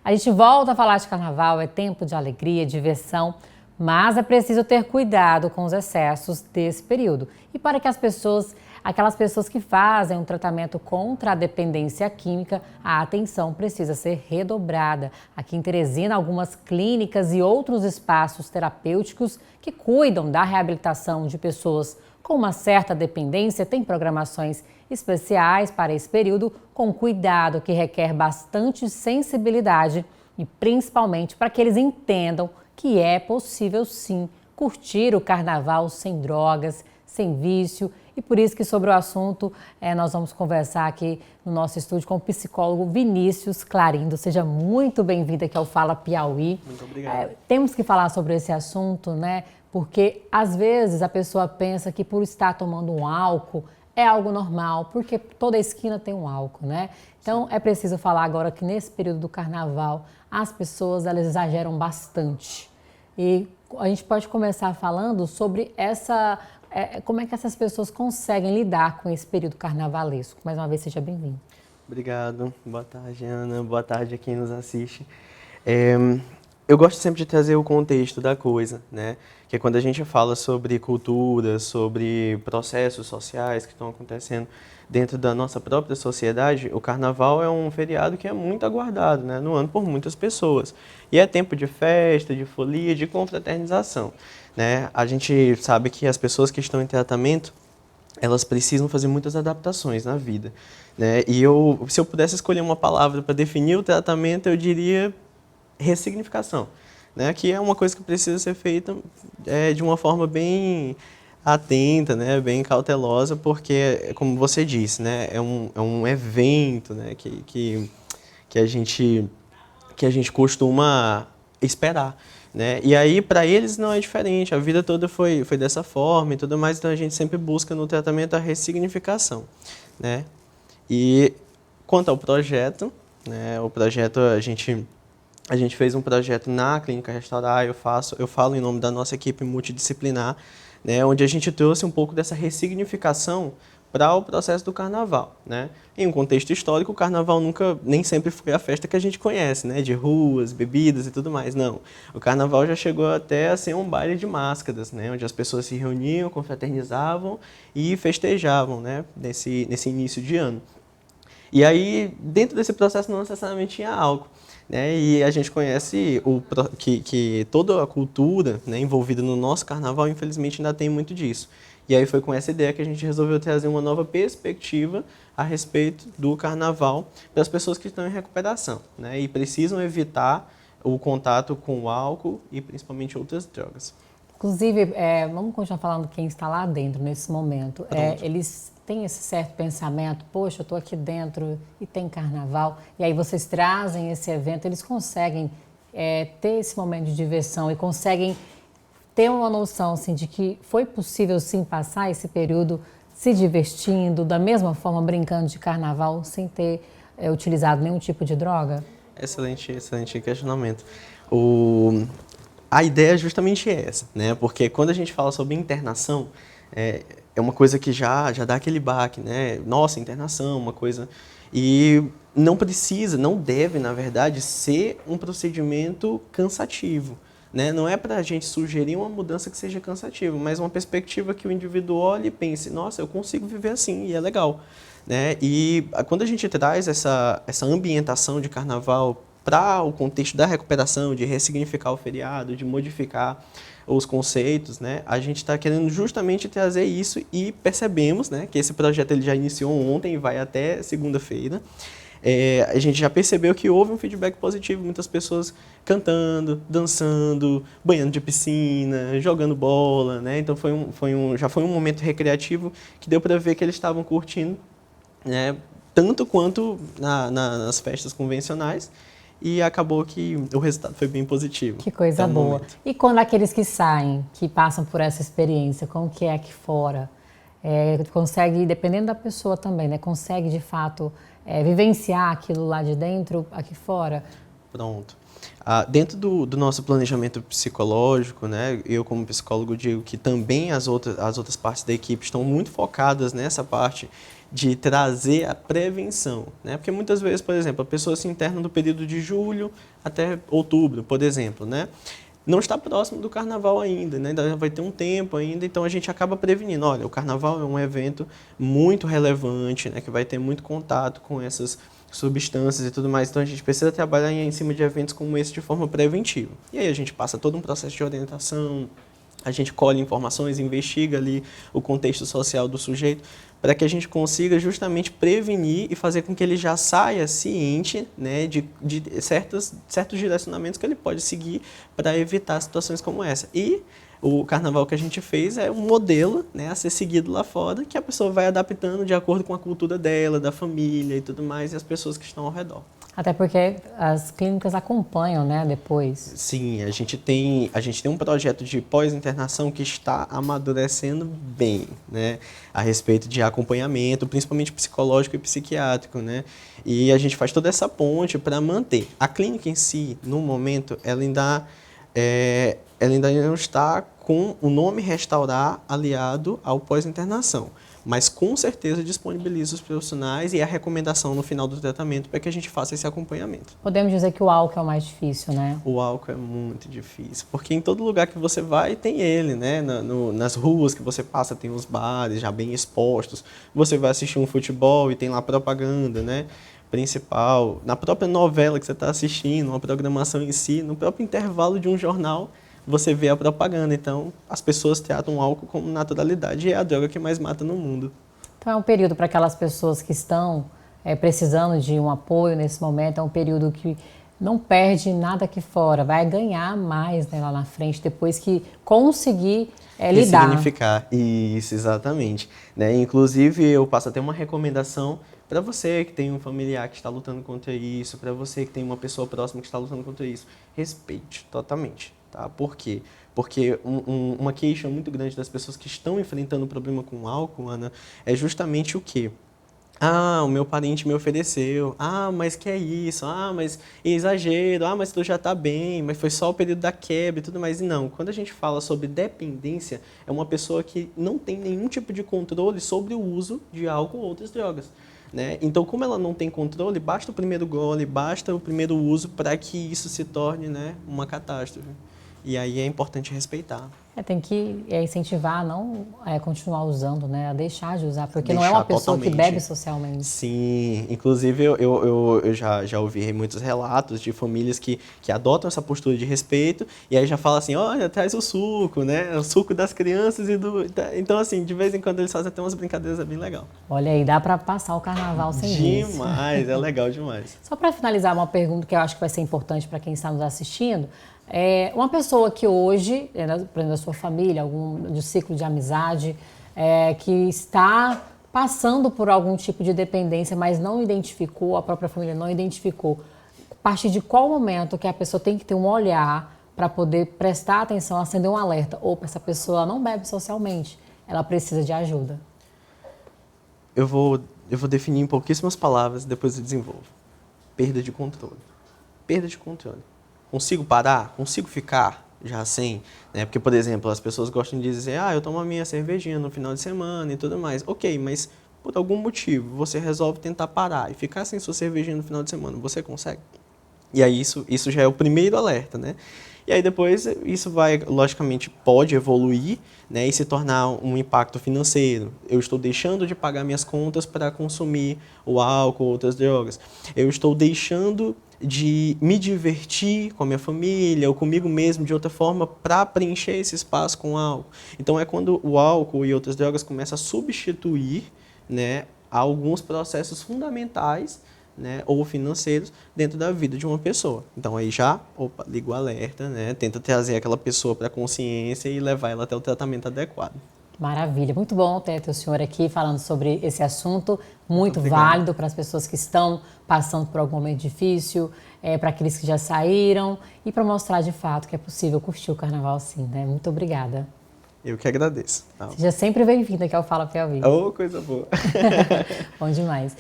A gente volta a falar de carnaval, é tempo de alegria, diversão, mas é preciso ter cuidado com os excessos desse período. E para que aquelas pessoas que fazem um tratamento contra a dependência química, a atenção precisa ser redobrada. Aqui em Teresina, algumas clínicas e outros espaços terapêuticos que cuidam da reabilitação de pessoas com uma certa dependência têm programações especiais para esse período, com cuidado que requer bastante sensibilidade e principalmente para que eles entendam que é possível sim curtir o carnaval sem drogas, sem vício. E por isso que sobre o assunto nós vamos conversar aqui no nosso estúdio com o psicólogo Vinícius Clarindo. Seja muito bem-vindo aqui ao Fala Piauí. Muito obrigado. Temos que falar sobre esse assunto, né? Porque às vezes a pessoa pensa que por estar tomando um álcool é algo normal, porque toda esquina tem um álcool, né? Então é preciso falar agora que nesse período do carnaval as pessoas elas exageram bastante. E a gente pode começar falando sobre como é que essas pessoas conseguem lidar com esse período carnavalesco. Mais uma vez, seja bem-vindo. Obrigado. Boa tarde, Ana. Boa tarde a quem nos assiste. Eu gosto sempre de trazer o contexto da coisa, né? Que é quando a gente fala sobre cultura, sobre processos sociais que estão acontecendo dentro da nossa própria sociedade, o carnaval é um feriado que é muito aguardado, né, no ano por muitas pessoas. E é tempo de festa, de folia, de confraternização, né? A gente sabe que as pessoas que estão em tratamento, elas precisam fazer muitas adaptações na vida, né? E se eu pudesse escolher uma palavra para definir o tratamento, eu diria ressignificação, né? Que é uma coisa que precisa ser feita de uma forma bem atenta, né? Bem cautelosa, porque, como você disse, né? É um evento, né? Que a gente costuma esperar, né? E aí, para eles, não é diferente. A vida toda foi dessa forma e tudo mais, então a gente sempre busca no tratamento a ressignificação, né? E quanto ao projeto, né? O projeto, a gente fez um projeto na Clínica Restaurar, eu falo em nome da nossa equipe multidisciplinar, né, onde a gente trouxe um pouco dessa ressignificação para o processo do carnaval, né? Em um contexto histórico, o carnaval nem sempre foi a festa que a gente conhece, né, de ruas, bebidas e tudo mais, não. O carnaval já chegou até a ser um baile de máscaras, né, onde as pessoas se reuniam, confraternizavam e festejavam, né, nesse início de ano. E aí, dentro desse processo, não necessariamente tinha álcool, né? E a gente conhece que toda a cultura, né, envolvida no nosso carnaval, infelizmente, ainda tem muito disso. E aí foi com essa ideia que a gente resolveu trazer uma nova perspectiva a respeito do carnaval para as pessoas que estão em recuperação, né, e precisam evitar o contato com o álcool e principalmente outras drogas. Inclusive, vamos continuar falando quem está lá dentro nesse momento. Eles têm esse certo pensamento, poxa, eu estou aqui dentro e tem carnaval, e aí vocês trazem esse evento, eles conseguem ter esse momento de diversão e conseguem ter uma noção assim, de que foi possível sim passar esse período se divertindo, da mesma forma brincando de carnaval, sem ter utilizado nenhum tipo de droga? Excelente questionamento. A ideia é justamente essa, né? Porque quando a gente fala sobre internação, é uma coisa que já dá aquele baque, né? Nossa, internação, uma coisa... E não deve, na verdade, ser um procedimento cansativo, né? Não é para a gente sugerir uma mudança que seja cansativa, mas uma perspectiva que o indivíduo olhe e pense, nossa, eu consigo viver assim, e é legal, né? E quando a gente traz essa ambientação de carnaval para o contexto da recuperação, de ressignificar o feriado, de modificar os conceitos, né, a gente está querendo justamente trazer isso e percebemos, né, que esse projeto ele já iniciou ontem e vai até segunda-feira. A gente já percebeu que houve um feedback positivo, muitas pessoas cantando, dançando, banhando de piscina, jogando bola, né? Então já foi um momento recreativo que deu para ver que eles estavam curtindo, né, tanto quanto nas festas convencionais. E acabou que o resultado foi bem positivo. Que coisa boa. E quando aqueles que saem, que passam por essa experiência, como que é aqui fora? Consegue, dependendo da pessoa também, né? Consegue, de fato, vivenciar aquilo lá de dentro, aqui fora? Pronto. Dentro do nosso planejamento psicológico, né, eu como psicólogo digo que também as outras partes da equipe estão muito focadas nessa parte de trazer a prevenção, né? Porque muitas vezes, por exemplo, a pessoa se interna do período de julho até outubro, por exemplo, né? Não está próximo do carnaval ainda, né? Ainda vai ter um tempo ainda, então a gente acaba prevenindo. Olha, o carnaval é um evento muito relevante, né? Que vai ter muito contato com essas substâncias e tudo mais, então a gente precisa trabalhar em cima de eventos como esse de forma preventiva. E aí a gente passa todo um processo de orientação, a gente colhe informações, investiga ali o contexto social do sujeito, para que a gente consiga justamente prevenir e fazer com que ele já saia ciente, né, de certos direcionamentos que ele pode seguir para evitar situações como essa. E o carnaval que a gente fez é um modelo, né, a ser seguido lá fora, que a pessoa vai adaptando de acordo com a cultura dela, da família e tudo mais, e as pessoas que estão ao redor. Até porque as clínicas acompanham, né, depois. Sim, a gente tem um projeto de pós-internação que está amadurecendo bem, né, a respeito de acompanhamento, principalmente psicológico e psiquiátrico, né, e a gente faz toda essa ponte para manter. A clínica em si, no momento, ela ainda não está com o nome Restaurar aliado ao pós-internação, mas com certeza disponibiliza os profissionais e a recomendação no final do tratamento para que a gente faça esse acompanhamento. Podemos dizer que o álcool é o mais difícil, né? O álcool é muito difícil, porque em todo lugar que você vai tem ele, né? Nas ruas que você passa tem os bares já bem expostos, você vai assistir um futebol e tem lá propaganda, né? Principal, na própria novela que você está assistindo, uma programação em si, no próprio intervalo de um jornal, você vê a propaganda. Então, as pessoas tratam o álcool como naturalidade e é a droga que mais mata no mundo. Então, é um período para aquelas pessoas que estão precisando de um apoio nesse momento, é um período que não perde nada aqui fora, vai ganhar mais, né, lá na frente, depois que conseguir lidar. Ressignificar, isso, exatamente. Né? Inclusive, eu passo até uma recomendação para você que tem um familiar que está lutando contra isso, para você que tem uma pessoa próxima que está lutando contra isso, respeite totalmente. Tá? Por quê? Porque uma queixa muito grande das pessoas que estão enfrentando o problema com o álcool, Ana, é justamente o quê? Ah, o meu parente me ofereceu. Ah, mas que é isso? Ah, mas exagero. Ah, mas tu já tá bem, mas foi só o período da quebra e tudo mais. E não, quando a gente fala sobre dependência, é uma pessoa que não tem nenhum tipo de controle sobre o uso de álcool ou outras drogas. Né? Então, como ela não tem controle, basta o primeiro gole, basta o primeiro uso para que isso se torne, né, uma catástrofe. E aí é importante respeitar. Tem que incentivar a não continuar usando, né? A deixar de usar, porque Deixar não é uma pessoa totalmente. que bebe socialmente. Sim, inclusive eu já ouvi muitos relatos de famílias que adotam essa postura de respeito e aí já falam assim, olha, traz o suco, né? O suco das crianças e do... Então, assim, de vez em quando eles fazem até umas brincadeiras, é bem legal. Olha aí, dá para passar o carnaval sem isso. Demais, é legal demais. Só para finalizar, uma pergunta que eu acho que vai ser importante para quem está nos assistindo. Uma pessoa que hoje, por exemplo, da sua família, de ciclo de amizade, que está passando por algum tipo de dependência, mas não identificou, a própria família não identificou, a partir de qual momento que a pessoa tem que ter um olhar para poder prestar atenção, acender um alerta? Opa, essa pessoa não bebe socialmente, ela precisa de ajuda. Eu vou definir em pouquíssimas palavras, depois eu desenvolvo. Perda de controle. Perda de controle. Consigo parar? Consigo ficar já sem? Né? Porque, por exemplo, as pessoas gostam de dizer, eu tomo a minha cervejinha no final de semana e tudo mais. Ok, mas por algum motivo você resolve tentar parar e ficar sem sua cervejinha no final de semana. Você consegue? E aí isso já é o primeiro alerta, né? E aí depois isso vai, logicamente, pode evoluir, né, e se tornar um impacto financeiro. Eu estou deixando de pagar minhas contas para consumir o álcool ou outras drogas. Eu estou deixando de me divertir com a minha família ou comigo mesmo de outra forma para preencher esse espaço com álcool. Então é quando o álcool e outras drogas começam a substituir, né, alguns processos fundamentais, né, ou financeiros dentro da vida de uma pessoa. Então aí já, liga o alerta, né, tenta trazer aquela pessoa para a consciência e levar ela até o tratamento adequado. Maravilha, muito bom ter o senhor aqui falando sobre esse assunto, muito Obrigado. válido para as pessoas que estão passando por algum momento difícil, para aqueles que já saíram e para mostrar de fato que é possível curtir o carnaval sim, né? Muito obrigada. Eu que agradeço. Seja sempre bem-vinda aqui ao Fala Piauí. Oh, coisa boa. Bom demais.